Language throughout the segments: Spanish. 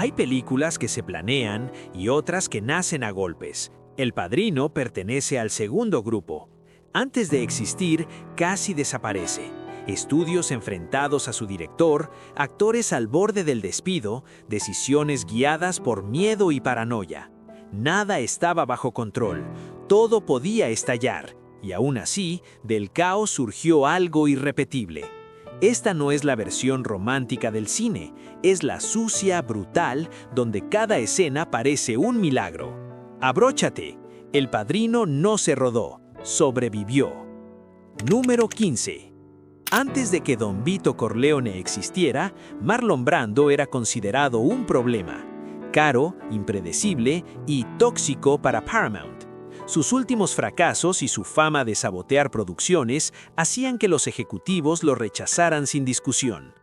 Hay películas que se planean y otras que nacen a golpes. El Padrino pertenece al segundo grupo. Antes de existir, casi desaparece. Estudios enfrentados a su director, actores al borde del despido, decisiones guiadas por miedo y paranoia. Nada estaba bajo control, todo podía estallar, y aún así, del caos surgió algo irrepetible. Esta no es la versión romántica del cine, es la sucia, brutal, donde cada escena parece un milagro. Abróchate, El Padrino no se rodó, sobrevivió. Número 15. Antes de que Don Vito Corleone existiera, Marlon Brando era considerado un problema. Caro, impredecible y tóxico para Paramount. Sus últimos fracasos y su fama de sabotear producciones hacían que los ejecutivos lo rechazaran sin discusión.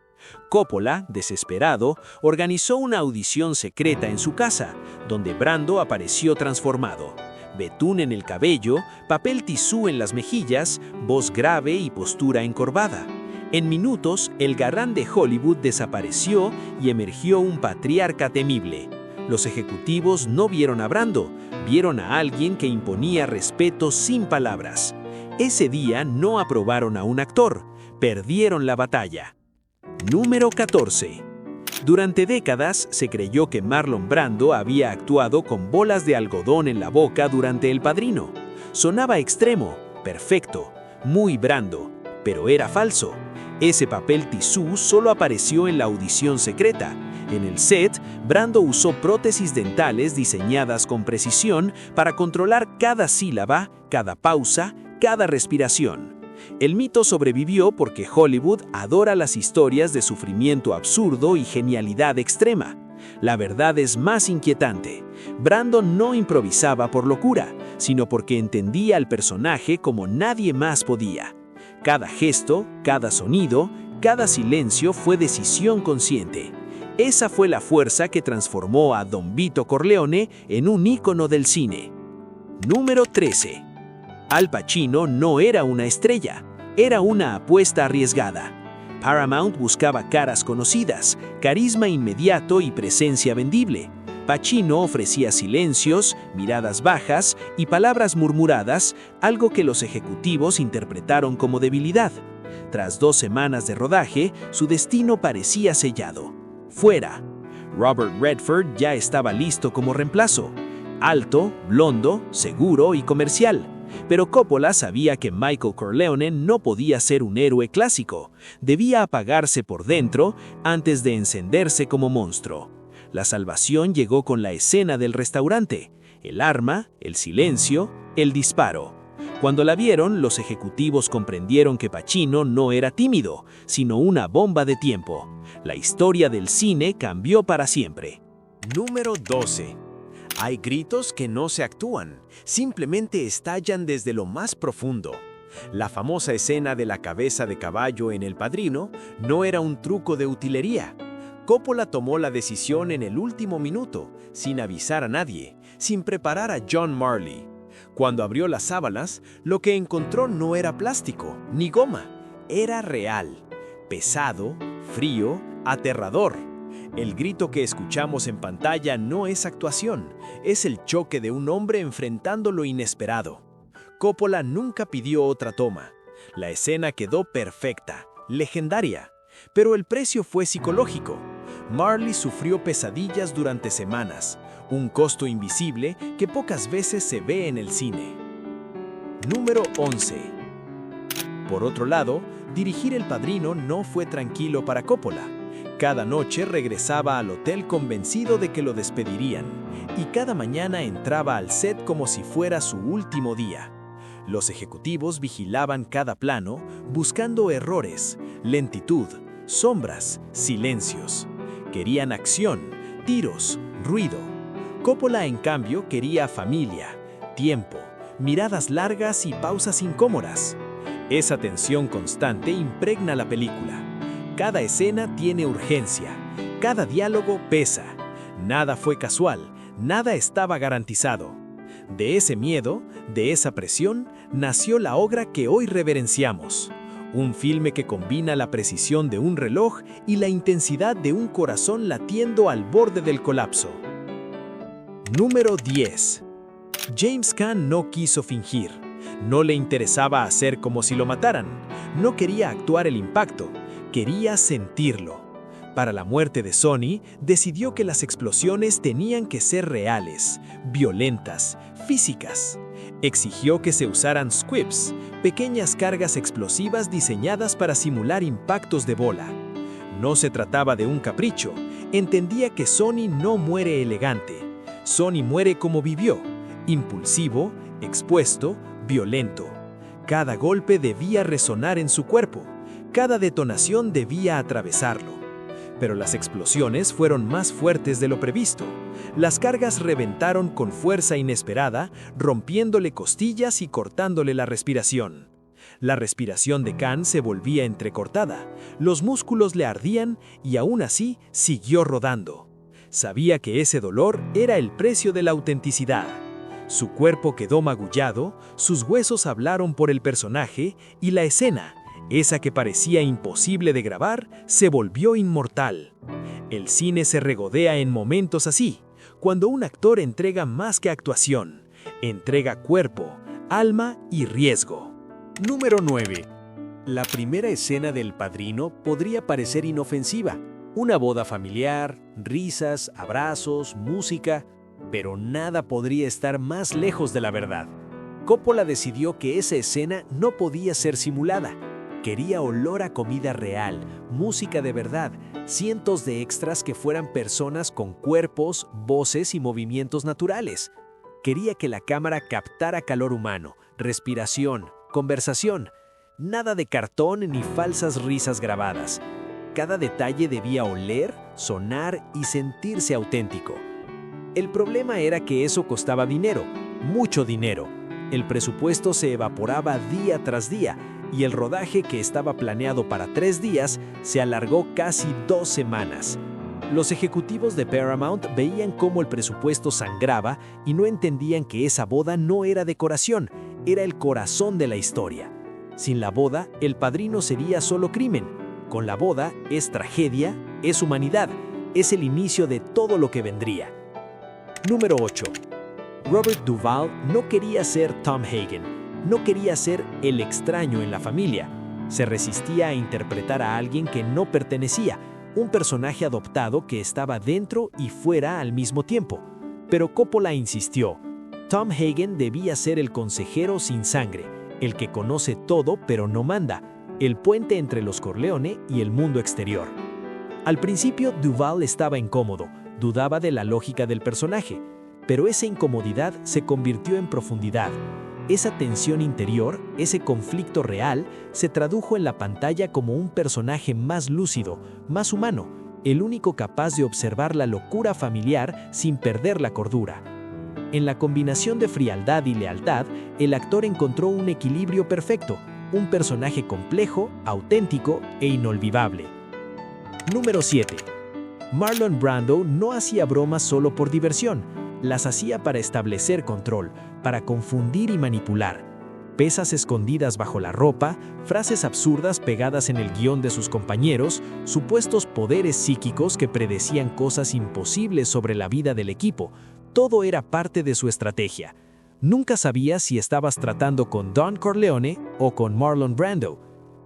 Coppola, desesperado, organizó una audición secreta en su casa, donde Brando apareció transformado. Betún en el cabello, papel tisú en las mejillas, voz grave y postura encorvada. En minutos, el galán de Hollywood desapareció y emergió un patriarca temible. Los ejecutivos no vieron a Brando, vieron a alguien que imponía respeto sin palabras. Ese día no aprobaron a un actor, perdieron la batalla. Número 14. Durante décadas se creyó que Marlon Brando había actuado con bolas de algodón en la boca durante El Padrino. Sonaba extremo, perfecto, muy Brando, pero era falso. Ese papel tisú solo apareció en la audición secreta. En el set, Brando usó prótesis dentales diseñadas con precisión para controlar cada sílaba, cada pausa, cada respiración. El mito sobrevivió porque Hollywood adora las historias de sufrimiento absurdo y genialidad extrema. La verdad es más inquietante. Brando no improvisaba por locura, sino porque entendía al personaje como nadie más podía. Cada gesto, cada sonido, cada silencio fue decisión consciente. Esa fue la fuerza que transformó a Don Vito Corleone en un ícono del cine. Número 13. Al Pacino no era una estrella, era una apuesta arriesgada. Paramount buscaba caras conocidas, carisma inmediato y presencia vendible. Pacino ofrecía silencios, miradas bajas y palabras murmuradas, algo que los ejecutivos interpretaron como debilidad. Tras 2 semanas de rodaje, su destino parecía sellado. Fuera. Robert Redford ya estaba listo como reemplazo. Alto, blondo, seguro y comercial. Pero Coppola sabía que Michael Corleone no podía ser un héroe clásico. Debía apagarse por dentro antes de encenderse como monstruo. La salvación llegó con la escena del restaurante. El arma, el silencio, el disparo. Cuando la vieron, los ejecutivos comprendieron que Pacino no era tímido, sino una bomba de tiempo. La historia del cine cambió para siempre. Número 12. Hay gritos que no se actúan, simplemente estallan desde lo más profundo. La famosa escena de la cabeza de caballo en El Padrino no era un truco de utilería. Coppola tomó la decisión en el último minuto, sin avisar a nadie, sin preparar a John Marley. Cuando abrió las sábanas, lo que encontró no era plástico, ni goma, era real, pesado, frío, aterrador. El grito que escuchamos en pantalla no es actuación, es el choque de un hombre enfrentando lo inesperado. Coppola nunca pidió otra toma. La escena quedó perfecta, legendaria, pero el precio fue psicológico. Marley sufrió pesadillas durante semanas, un costo invisible que pocas veces se ve en el cine. Número 11. Por otro lado, dirigir El Padrino no fue tranquilo para Coppola. Cada noche regresaba al hotel convencido de que lo despedirían, y cada mañana entraba al set como si fuera su último día. Los ejecutivos vigilaban cada plano, buscando errores, lentitud, sombras, silencios. Querían acción, tiros, ruido. Coppola, en cambio, quería familia, tiempo, miradas largas y pausas incómodas. Esa tensión constante impregna la película. Cada escena tiene urgencia, cada diálogo pesa. Nada fue casual, nada estaba garantizado. De ese miedo, de esa presión, nació la obra que hoy reverenciamos. Un filme que combina la precisión de un reloj y la intensidad de un corazón latiendo al borde del colapso. Número 10. James Caan no quiso fingir. No le interesaba hacer como si lo mataran. No quería actuar el impacto. Quería sentirlo. Para la muerte de Sonny, decidió que las explosiones tenían que ser reales, violentas, físicas. Exigió que se usaran squibs, pequeñas cargas explosivas diseñadas para simular impactos de bola. No se trataba de un capricho. Entendía que Sonny no muere elegante. Sonny muere como vivió, impulsivo, expuesto, violento. Cada golpe debía resonar en su cuerpo. Cada detonación debía atravesarlo. Pero las explosiones fueron más fuertes de lo previsto. Las cargas reventaron con fuerza inesperada, rompiéndole costillas y cortándole la respiración. La respiración de Caan se volvía entrecortada, los músculos le ardían y aún así siguió rodando. Sabía que ese dolor era el precio de la autenticidad. Su cuerpo quedó magullado, sus huesos hablaron por el personaje y la escena, esa que parecía imposible de grabar, se volvió inmortal. El cine se regodea en momentos así, cuando un actor entrega más que actuación, entrega cuerpo, alma y riesgo. Número 9. La primera escena del Padrino podría parecer inofensiva. Una boda familiar, risas, abrazos, música, pero nada podría estar más lejos de la verdad. Coppola decidió que esa escena no podía ser simulada. Quería olor a comida real, música de verdad, cientos de extras que fueran personas con cuerpos, voces y movimientos naturales. Quería que la cámara captara calor humano, respiración, conversación. Nada de cartón ni falsas risas grabadas. Cada detalle debía oler, sonar y sentirse auténtico. El problema era que eso costaba dinero, mucho dinero. El presupuesto se evaporaba día tras día y el rodaje que estaba planeado para 3 días se alargó casi 2 semanas. Los ejecutivos de Paramount veían cómo el presupuesto sangraba y no entendían que esa boda no era decoración, era el corazón de la historia. Sin la boda, El Padrino sería solo crimen. Con la boda es tragedia, es humanidad, es el inicio de todo lo que vendría. Número 8. Robert Duvall no quería ser Tom Hagen, no quería ser el extraño en la familia. Se resistía a interpretar a alguien que no pertenecía, un personaje adoptado que estaba dentro y fuera al mismo tiempo. Pero Coppola insistió. Tom Hagen debía ser el consejero sin sangre, el que conoce todo pero no manda, el puente entre los Corleone y el mundo exterior. Al principio Duvall estaba incómodo, dudaba de la lógica del personaje, pero esa incomodidad se convirtió en profundidad. Esa tensión interior, ese conflicto real, se tradujo en la pantalla como un personaje más lúcido, más humano, el único capaz de observar la locura familiar sin perder la cordura. En la combinación de frialdad y lealtad, el actor encontró un equilibrio perfecto, un personaje complejo, auténtico e inolvidable. Número 7. Marlon Brando no hacía bromas solo por diversión, las hacía para establecer control, para confundir y manipular. Pesas escondidas bajo la ropa, frases absurdas pegadas en el guión de sus compañeros, supuestos poderes psíquicos que predecían cosas imposibles sobre la vida del equipo. Todo era parte de su estrategia. Nunca sabías si estabas tratando con Don Corleone o con Marlon Brando.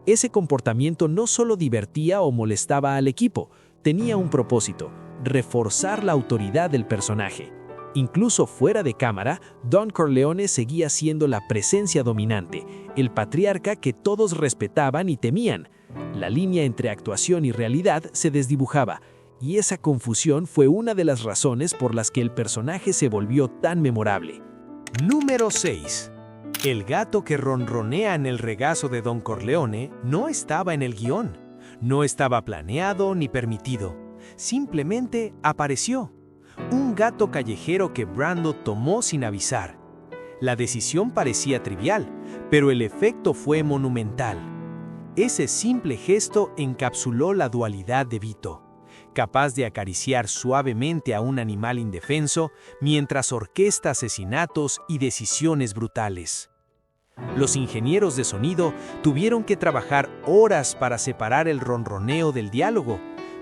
Ese comportamiento no solo divertía o molestaba al equipo, tenía un propósito: reforzar la autoridad del personaje. Incluso fuera de cámara, Don Corleone seguía siendo la presencia dominante, el patriarca que todos respetaban y temían. La línea entre actuación y realidad se desdibujaba, y esa confusión fue una de las razones por las que el personaje se volvió tan memorable. Número 6. El gato que ronronea en el regazo de Don Corleone no estaba en el guión. No estaba planeado ni permitido. Simplemente apareció. Un gato callejero que Brando tomó sin avisar. La decisión parecía trivial, pero el efecto fue monumental. Ese simple gesto encapsuló la dualidad de Vito, capaz de acariciar suavemente a un animal indefenso mientras orquesta asesinatos y decisiones brutales. Los ingenieros de sonido tuvieron que trabajar horas para separar el ronroneo del diálogo,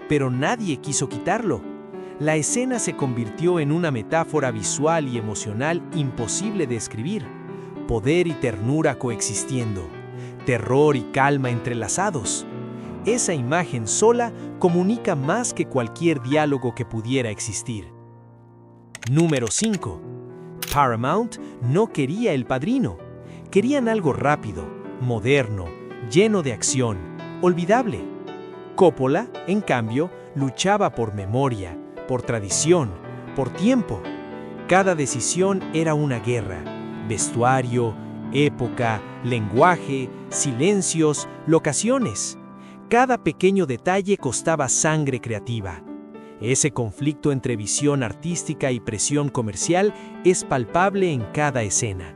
pero nadie quiso quitarlo. La escena se convirtió en una metáfora visual y emocional imposible de escribir. Poder y ternura coexistiendo, terror y calma entrelazados. Esa imagen sola comunica más que cualquier diálogo que pudiera existir. Número 5. Paramount no quería El Padrino. Querían algo rápido, moderno, lleno de acción, olvidable. Coppola, en cambio, luchaba por memoria, por tradición, por tiempo. Cada decisión era una guerra. Vestuario, época, lenguaje, silencios, locaciones. Cada pequeño detalle costaba sangre creativa. Ese conflicto entre visión artística y presión comercial es palpable en cada escena.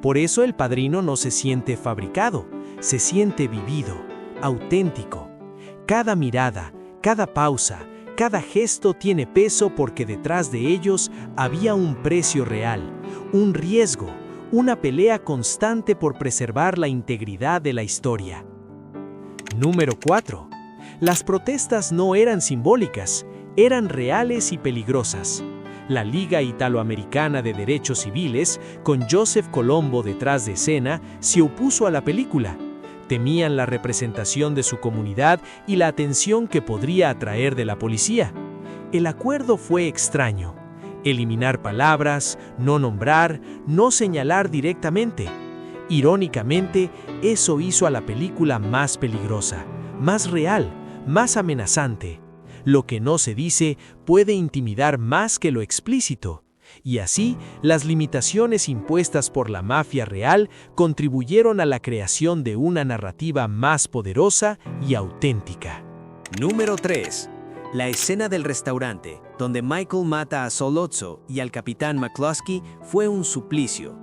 Por eso El Padrino no se siente fabricado, se siente vivido, auténtico. Cada mirada, cada pausa, cada gesto tiene peso porque detrás de ellos había un precio real, un riesgo, una pelea constante por preservar la integridad de la historia. Número 4. Las protestas no eran simbólicas, eran reales y peligrosas. La Liga Italoamericana de Derechos Civiles, con Joseph Colombo detrás de escena, se opuso a la película. Temían la representación de su comunidad y la atención que podría atraer de la policía. El acuerdo fue extraño. Eliminar palabras, no nombrar, no señalar directamente. Irónicamente, eso hizo a la película más peligrosa, más real, más amenazante. Lo que no se dice puede intimidar más que lo explícito. Y así, las limitaciones impuestas por la mafia real contribuyeron a la creación de una narrativa más poderosa y auténtica. Número 3. La escena del restaurante, donde Michael mata a Sollozzo y al capitán McCluskey, fue un suplicio.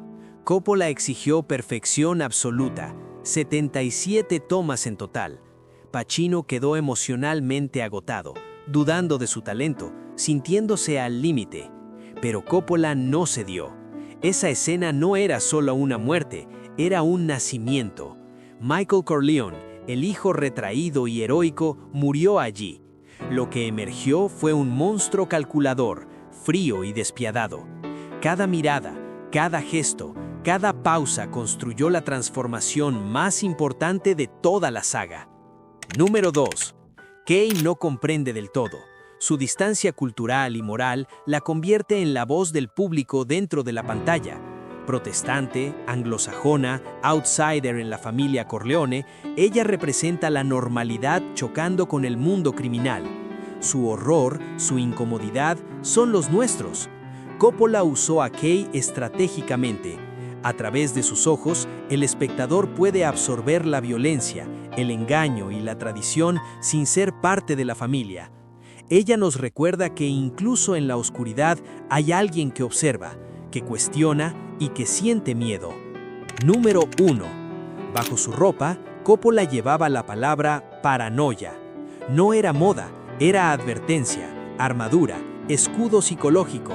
Coppola exigió perfección absoluta, 77 tomas en total. Pacino quedó emocionalmente agotado, dudando de su talento, sintiéndose al límite. Pero Coppola no cedió. Esa escena no era solo una muerte, era un nacimiento. Michael Corleone, el hijo retraído y heroico, murió allí. Lo que emergió fue un monstruo calculador, frío y despiadado. Cada mirada, cada gesto, cada pausa construyó la transformación más importante de toda la saga. Número 2. Kay no comprende del todo. Su distancia cultural y moral la convierte en la voz del público dentro de la pantalla. Protestante, anglosajona, outsider en la familia Corleone, ella representa la normalidad chocando con el mundo criminal. Su horror, su incomodidad, son los nuestros. Coppola usó a Kay estratégicamente. A través de sus ojos, el espectador puede absorber la violencia, el engaño y la tradición sin ser parte de la familia. Ella nos recuerda que incluso en la oscuridad hay alguien que observa, que cuestiona y que siente miedo. Número 1. Bajo su ropa, Coppola llevaba la palabra paranoia. No era moda, era advertencia, armadura, escudo psicológico.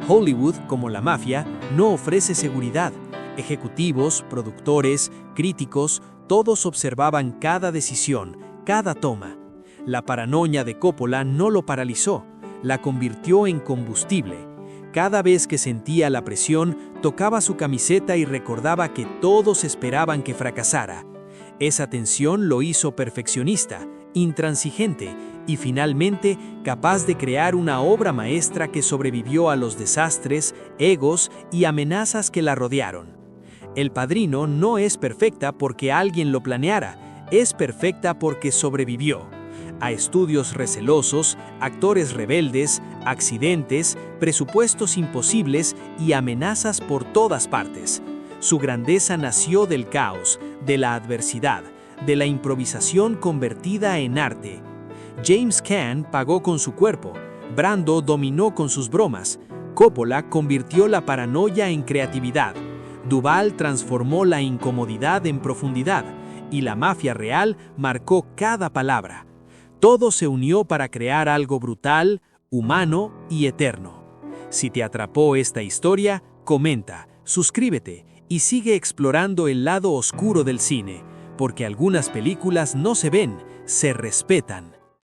Hollywood, como la mafia, no ofrece seguridad. Ejecutivos, productores, críticos, todos observaban cada decisión, cada toma. La paranoia de Coppola no lo paralizó, la convirtió en combustible. Cada vez que sentía la presión, tocaba su camiseta y recordaba que todos esperaban que fracasara. Esa tensión lo hizo perfeccionista, intransigente y finalmente capaz de crear una obra maestra que sobrevivió a los desastres, egos y amenazas que la rodearon. El Padrino no es perfecta porque alguien lo planeara, es perfecta porque sobrevivió. A estudios recelosos, actores rebeldes, accidentes, presupuestos imposibles y amenazas por todas partes. Su grandeza nació del caos, de la adversidad, de la improvisación convertida en arte. James Caan pagó con su cuerpo, Brando dominó con sus bromas, Coppola convirtió la paranoia en creatividad, Duvall transformó la incomodidad en profundidad y la mafia real marcó cada palabra. Todo se unió para crear algo brutal, humano y eterno. Si te atrapó esta historia, comenta, suscríbete y sigue explorando el lado oscuro del cine, porque algunas películas no se ven, se respetan.